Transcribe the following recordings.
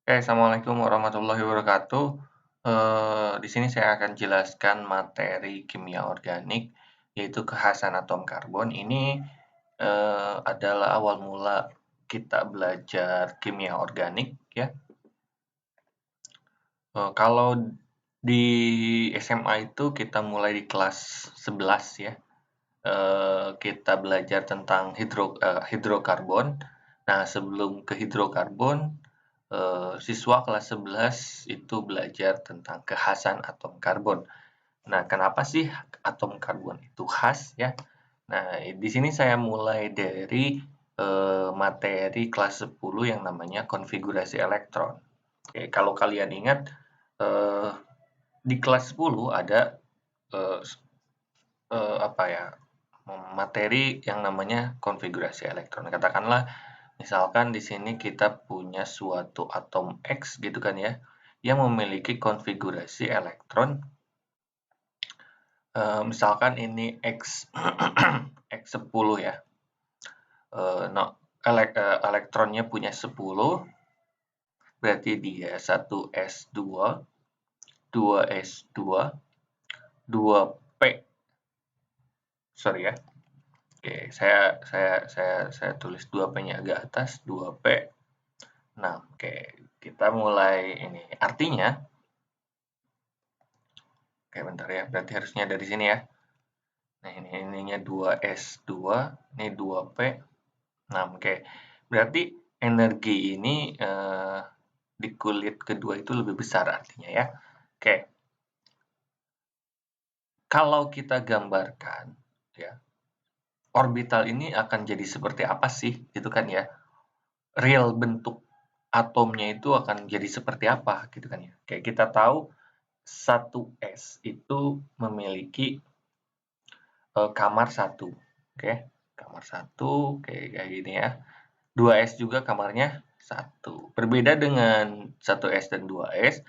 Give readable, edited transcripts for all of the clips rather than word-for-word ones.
Assalamualaikum warahmatullahi wabarakatuh. Di sini saya akan jelaskan materi kimia organik, yaitu kekhasan atom karbon. Ini adalah awal mula kita belajar kimia organik, ya. Kalau di SMA itu kita mulai di kelas 11 ya. Kita belajar tentang hidrokarbon. Nah, sebelum ke hidrokarbon, siswa kelas 11 itu belajar tentang kekhasan atom karbon. Nah, kenapa sih atom karbon itu khas ya? Nah, di sini saya mulai dari materi kelas 10 yang namanya konfigurasi elektron. Oke, kalau kalian ingat, di kelas 10 ada materi yang namanya konfigurasi elektron. Katakanlah, misalkan di sini kita punya suatu atom X gitu kan ya, yang memiliki konfigurasi elektron. Misalkan ini X X10 ya. Elektronnya punya 10, berarti dia 1s2, 2s2, 2p. Sorry ya. Oke, saya tulis 2p-nya agak atas, 2p. Nah, oke, kita mulai ini. Artinya, oke bentar ya, berarti harusnya dari sini ya. Nah, ininya 2s2, ini 2p. Nah, oke. Berarti energi ini di kulit kedua itu lebih besar artinya ya. Oke. Kalau kita gambarkan ya, orbital ini akan jadi seperti apa sih? Gitu kan ya. Real bentuk atomnya itu akan jadi seperti apa gitu kan ya. Kayak kita tahu 1s itu memiliki kamar 1. Oke, kamar 1 kayak gini ya. 2s juga kamarnya 1. Berbeda dengan 1s dan 2s,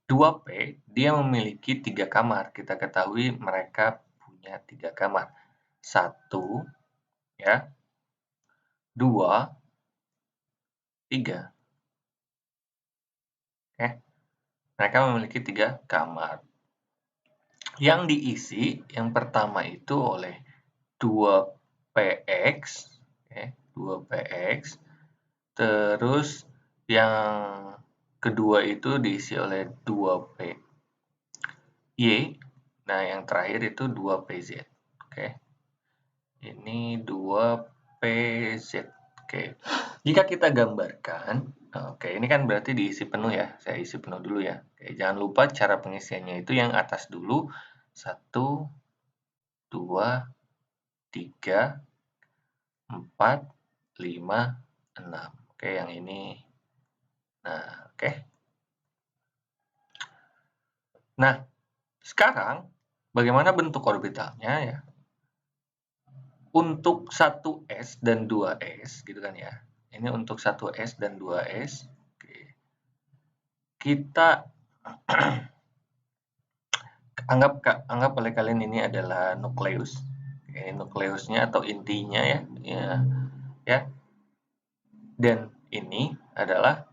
2p dia memiliki 3 kamar. Kita ketahui mereka punya 3 kamar. 1 ya. 2, 3. Oke. Mereka memiliki 3 kamar. Yang diisi yang pertama itu oleh 2px, oke, 2px. Terus yang kedua itu diisi oleh 2py. Nah, yang terakhir itu 2pz. Oke. Ini 2pz. Oke. Jika kita gambarkan, oke, ini kan berarti diisi penuh ya. Saya isi penuh dulu ya. Oke, jangan lupa cara pengisiannya itu yang atas dulu. 1, 2, 3, 4, 5, 6. Oke, yang ini. Nah, oke. Nah, sekarang bagaimana bentuk orbitalnya ya? Untuk 1s dan 2s gitu kan ya. Ini untuk 1s dan 2s. Oke. Kita anggap oleh kalian ini adalah nukleus. Oke, nukleusnya atau intinya ya. Ya. Dan ini adalah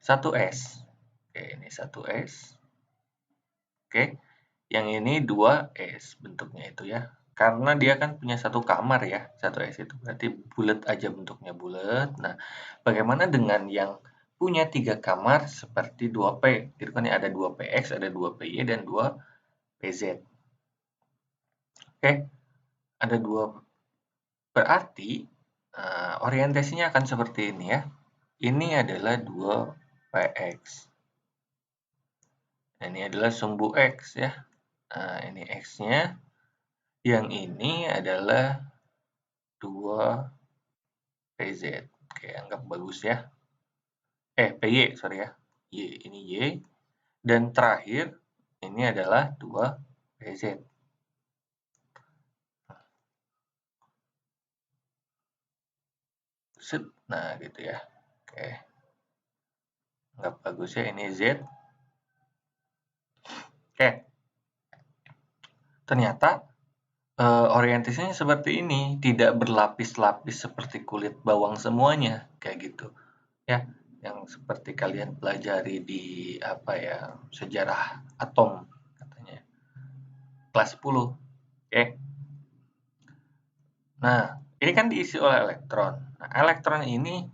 1s. Oke, ini 1s. Oke. Yang ini 2s bentuknya itu ya. Karena dia kan punya satu kamar ya, 1s itu. Berarti bulat aja bentuknya, bulat. Nah, bagaimana dengan yang punya 3 kamar seperti 2p? Itu kan ada 2px, ada 2py, dan 2pz. Oke, ada 2. Berarti orientasinya akan seperti ini ya. Ini adalah 2px. Ini adalah sumbu x ya. Nah, ini x-nya. Yang ini adalah 2pz. Oke, anggap bagus ya. Py, sorry ya. Y, ini Y. Dan terakhir, ini adalah 2pz. Nah, gitu ya. Oke. Anggap bagus ya, ini Z. Oke. Ternyata orientasinya seperti ini, tidak berlapis-lapis seperti kulit bawang semuanya, kayak gitu. ya, yang seperti kalian pelajari di sejarah atom katanya, kelas 10. Oke. Nah, ini kan diisi oleh elektron. Nah, elektron ini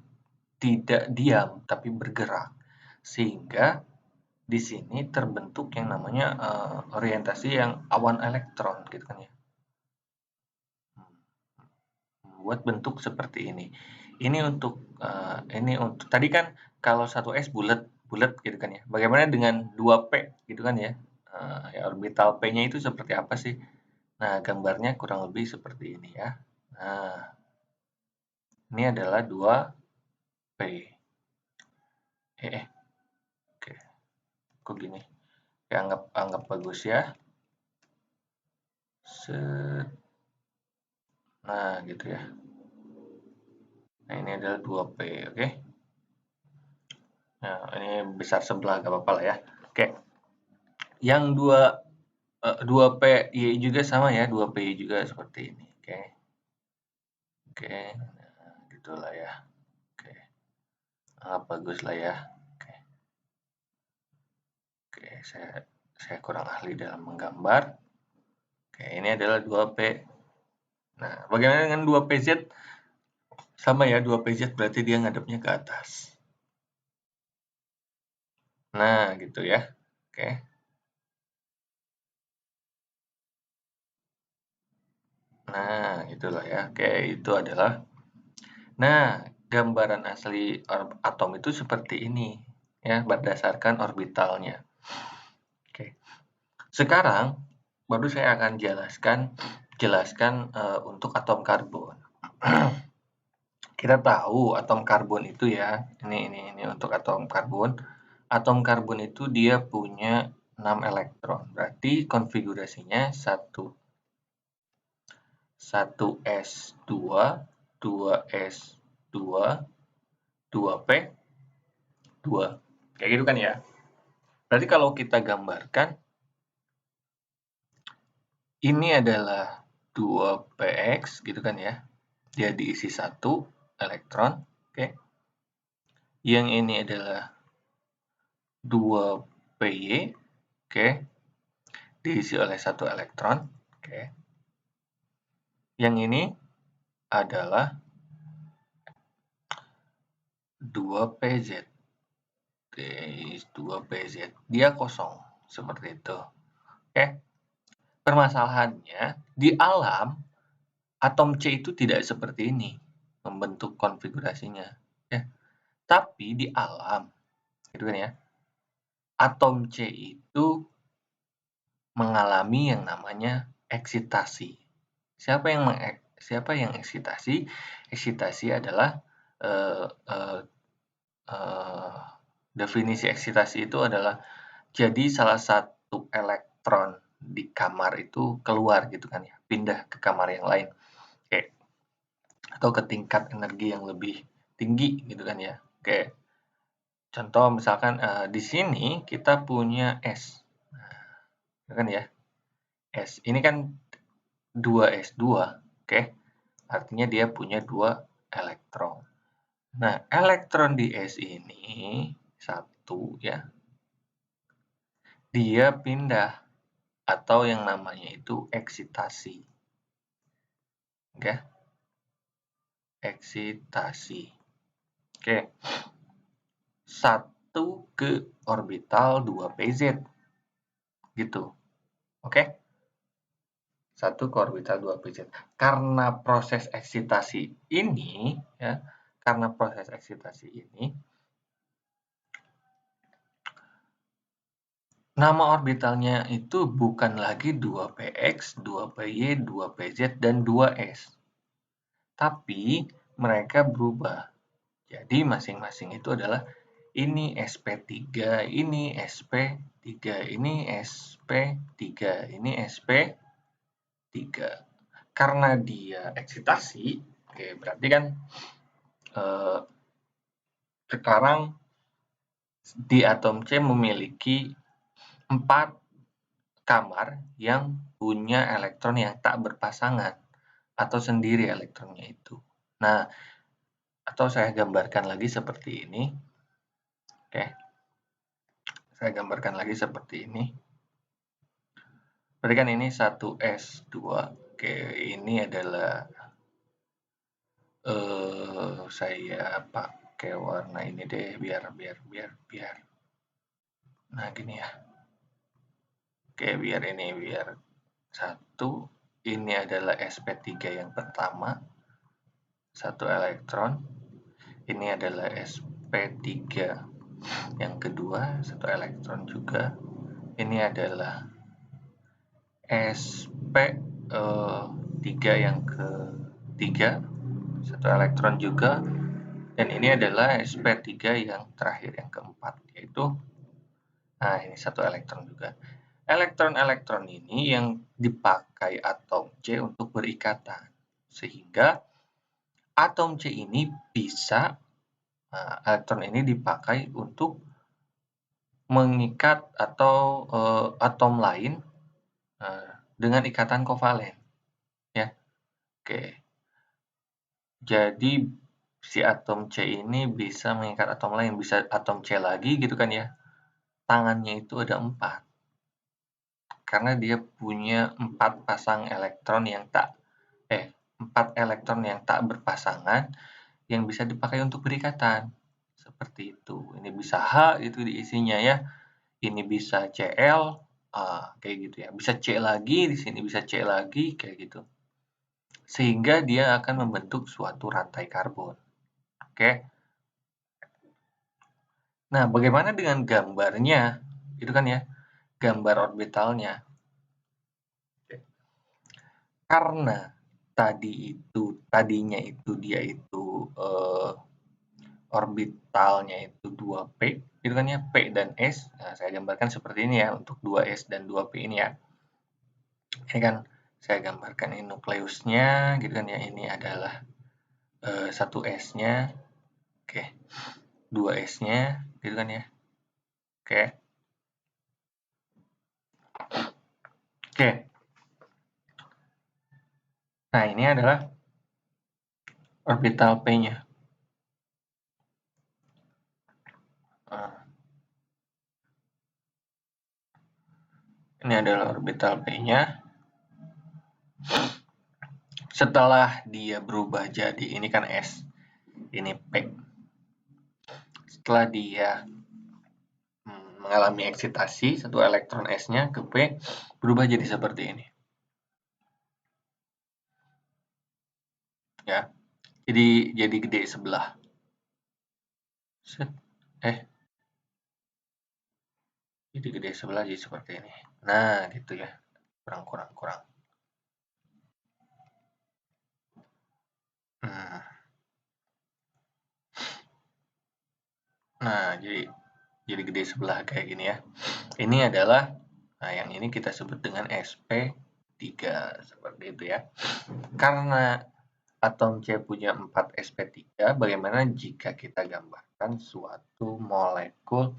tidak diam tapi bergerak, sehingga di sini terbentuk yang namanya orientasi yang awan elektron gitu kan ya. Membuat bentuk seperti ini. Ini untuk tadi kan kalau 1s bulat gitu kan ya. Bagaimana dengan 2p gitu kan ya? Ya orbital p-nya itu seperti apa sih? Nah, gambarnya kurang lebih seperti ini ya. Nah, ini adalah 2p. Oke. Kok gini? Ya, anggap bagus ya. Set. Nah, gitu ya. Nah, ini adalah 2p, oke? Nah, ini besar sebelah, gak apa-apa lah ya. Oke. Yang 2p y juga sama ya, 2p juga seperti ini. Oke. Oke. Nah, gitulah ya. Oke. Bagus lah ya. Oke. Oke, saya kurang ahli dalam menggambar. Oke, ini adalah 2p. Nah, bagaimana dengan 2pz? Sama ya, 2pz berarti dia ngadepnya ke atas. Nah, gitu ya. Oke. Nah, itulah ya. Oke, itu adalah. Nah, gambaran asli atom itu seperti ini ya, berdasarkan orbitalnya. Oke. Sekarang baru saya akan jelaskan untuk atom karbon. Kita tahu atom karbon itu ya, ini untuk atom karbon. Atom karbon itu dia punya 6 elektron. Berarti konfigurasinya 1s2, 2s2, 2p, 2. Kayak gitu kan ya. Berarti kalau kita gambarkan, ini adalah 2px gitu kan ya. Dia diisi 1 elektron. Oke. Yang ini adalah 2py. Oke. Diisi oleh 1 elektron. Oke. Yang ini adalah 2pz. 2pz. Dia kosong. Seperti itu. Oke. Permasalahannya, di alam, atom C itu tidak seperti ini membentuk konfigurasinya. Ya. Tapi di alam, gitu kan ya, atom C itu mengalami yang namanya eksitasi. Siapa yang eksitasi? Eksitasi adalah definisi eksitasi itu adalah jadi salah satu elektron di kamar itu keluar gitu kan ya, pindah ke kamar yang lain. Oke. Atau ke tingkat energi yang lebih tinggi gitu kan ya. Oke. Contoh misalkan di sini kita punya S. Nah, kan ya. S. Ini kan 2s2, oke? Artinya dia punya 2 elektron. Nah, elektron di S ini satu ya. Dia pindah atau yang namanya itu eksitasi. Oke? Eksitasi. Oke. 1 ke orbital 2pz. Gitu. Oke? 1 ke orbital 2pz. Karena proses eksitasi ini ya, nama orbitalnya itu bukan lagi 2px, 2py, 2pz, dan 2s. Tapi mereka berubah. Jadi masing-masing itu adalah ini sp3, ini sp3, ini sp3, ini sp3. Karena dia eksitasi, oke, berarti kan sekarang di atom C memiliki 4 kamar yang punya elektron yang tak berpasangan atau sendiri elektronnya itu. Nah, Atau saya gambarkan lagi seperti ini. Oke. Saya gambarkan lagi seperti ini. Berarti kan ini 1S2. Oke, ini adalah saya pakai warna ini deh biar. Nah, gini ya. Oke, biar 1. Ini adalah sp3 yang pertama. 1 elektron. Ini adalah sp3 yang kedua, 1 elektron juga. Ini adalah sp3 yang ketiga, 1 elektron juga. Dan ini adalah sp3 yang terakhir, yang keempat, yaitu nah ini 1 elektron juga. Elektron-elektron ini yang dipakai atom C untuk berikatan, sehingga atom C ini bisa, elektron ini dipakai untuk mengikat atau atom lain dengan ikatan kovalen, ya. Oke. Jadi si atom C ini bisa mengikat atom lain, bisa atom C lagi gitu kan ya. Tangannya itu ada 4. Karena dia punya 4 pasang elektron yang 4 elektron yang tak berpasangan yang bisa dipakai untuk berikatan. Seperti itu. Ini bisa H itu diisinya ya. Ini bisa Cl, kayak gitu ya. Bisa C lagi, di sini bisa C lagi, kayak gitu. Sehingga dia akan membentuk suatu rantai karbon. Oke. Nah, bagaimana dengan gambarnya? Itu kan ya, gambar orbitalnya. Karena tadinya itu dia itu orbitalnya itu 2p, itu kan ya, P dan S. Nah, saya gambarkan seperti ini ya untuk 2S dan 2p ini ya. Ini kan saya gambarkan ini nukleusnya gitu kan ya. Ini adalah 1S-nya. Oke. 2S-nya gitu kan ya. Oke. Oke. Nah, ini adalah orbital P-nya. Ini adalah orbital P-nya. Setelah dia berubah jadi, ini kan S, ini P. Setelah dia mengalami eksitasi, 1 elektron S-nya ke P berubah jadi seperti ini. Ya. Jadi gede sebelah. Jadi gede sebelah jadi seperti ini. Nah, gitu ya. Kurang. Nah, jadi gede sebelah kayak gini ya. Ini adalah, nah yang ini kita sebut dengan sp3, seperti itu ya. Karena atom C punya 4 sp3, bagaimana jika kita gambarkan suatu molekul,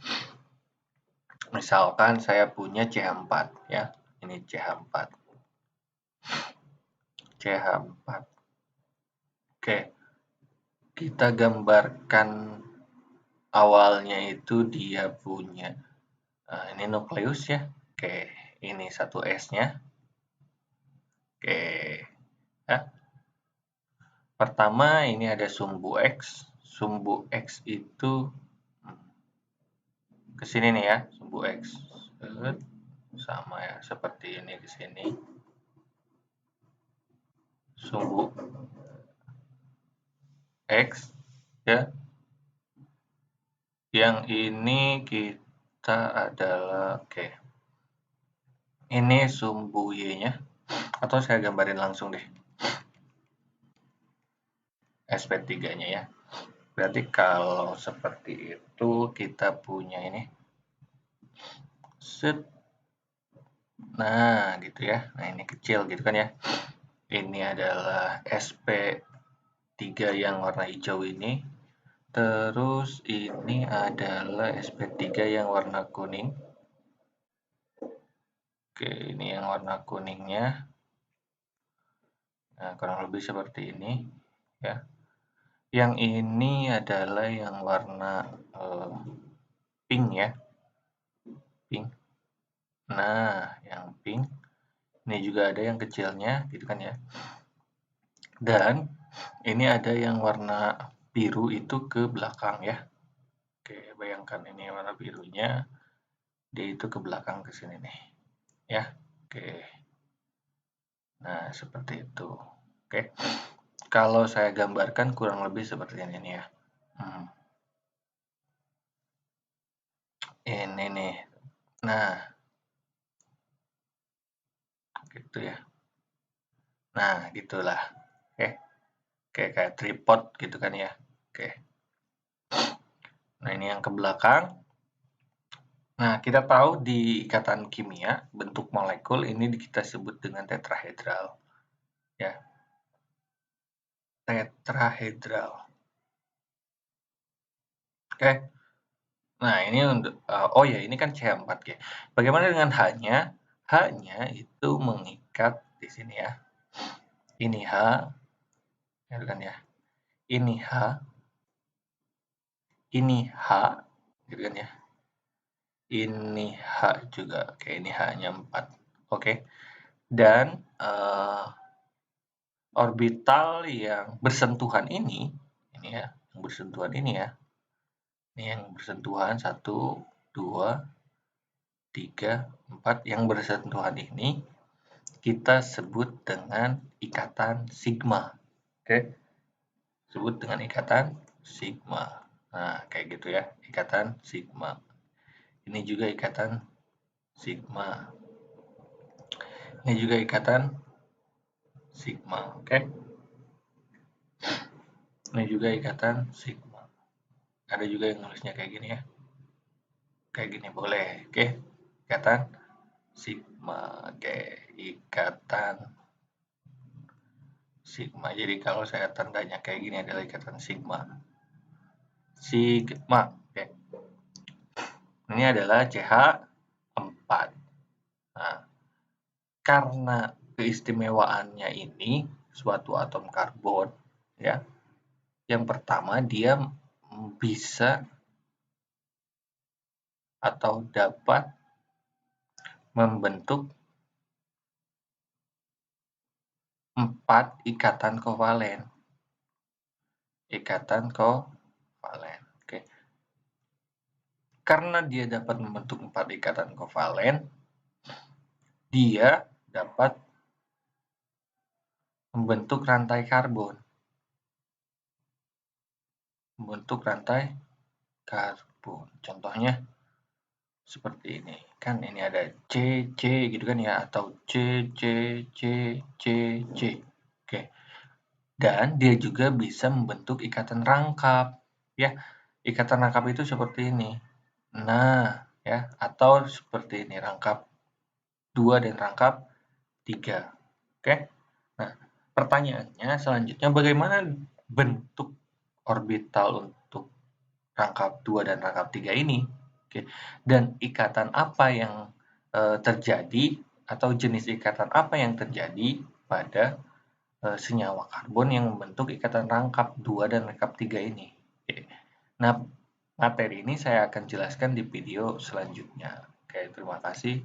misalkan saya punya CH4 ya, ini CH4. Oke, kita gambarkan awalnya itu dia punya ini nukleus ya. Oke, ini 1S-nya. Oke, ya. Pertama ini ada sumbu X. Sumbu X itu ke sini nih ya, sumbu X. Sama ya, seperti ini ke sini. Sumbu X ya. Yang ini kita adalah ini sumbu Y-nya. Atau saya gambarin langsung deh. sp3-nya ya. Berarti kalau seperti itu kita punya ini. Set. Nah, gitu ya. Nah, ini kecil gitu kan ya. Ini adalah sp3 yang warna hijau ini. Terus ini adalah sp3 yang warna kuning. Oke, ini yang warna kuningnya. Nah, kurang lebih seperti ini ya. Yang ini adalah yang warna pink ya, pink. Nah, yang pink. Ini juga ada yang kecilnya, gitu kan ya. Dan ini ada yang warna biru itu ke belakang ya. Oke, bayangkan ini warna birunya, dia itu ke belakang ke sini nih, ya. Oke. Nah, seperti itu. Oke. Kalau saya gambarkan kurang lebih seperti ini nih ya. Ini nih. Nah, gitu ya. Nah, gitulah. Oke. Kayak tripod gitu kan ya. Oke. Nah, ini yang ke belakang. Nah, kita tahu di ikatan kimia, bentuk molekul ini kita sebut dengan tetrahedral. Ya. Tetrahedral. Oke. Nah, ini untuk oh ya, ini kan CH4 ya. Bagaimana dengan H-nya? H-nya itu mengikat di sini ya. Ini H, ya kan ya. Ini H, ini H, gitu kan ya. Ini H juga, oke, ini H-nya 4. Oke. Dan orbital yang bersentuhan ini ya, yang bersentuhan ini ya. Ini yang bersentuhan 1, 2, 3, 4 yang bersentuhan ini kita sebut dengan ikatan sigma. Oke. Sebut dengan ikatan sigma. Nah, kayak gitu ya, ikatan sigma. Ini juga ikatan sigma. Ini juga ikatan sigma, oke? Ini juga ikatan sigma. Ada juga yang nulisnya kayak gini ya. Kayak gini boleh, oke? Ikatan sigma, oke. Ikatan sigma. Jadi kalau saya tandanya kayak gini adalah ikatan sigma. Sigma, oke. Ini adalah CH4. Nah, karena keistimewaannya ini suatu atom karbon ya. Yang pertama dia bisa atau dapat membentuk 4 ikatan kovalen. Ikatan kovalen. Oke. Karena dia dapat membentuk 4 ikatan kovalen, dia dapat membentuk rantai karbon. Membentuk rantai karbon. Contohnya seperti ini. Kan ini ada C, C gitu kan ya, atau C, C, C, C, C. Oke. Dan dia juga bisa membentuk ikatan rangkap. Ya, ikatan rangkap itu seperti ini. Nah, ya, atau seperti ini, rangkap 2 dan rangkap 3. Oke. Nah, pertanyaannya selanjutnya bagaimana bentuk orbital untuk rangkap 2 dan rangkap 3 ini? Oke. Dan ikatan apa yang terjadi atau jenis ikatan apa yang terjadi pada senyawa karbon yang membentuk ikatan rangkap 2 dan rangkap 3 ini. Oke. Nah, materi ini saya akan jelaskan di video selanjutnya. Oke, terima kasih.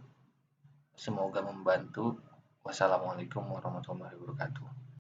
Semoga membantu. Wassalamualaikum warahmatullahi wabarakatuh.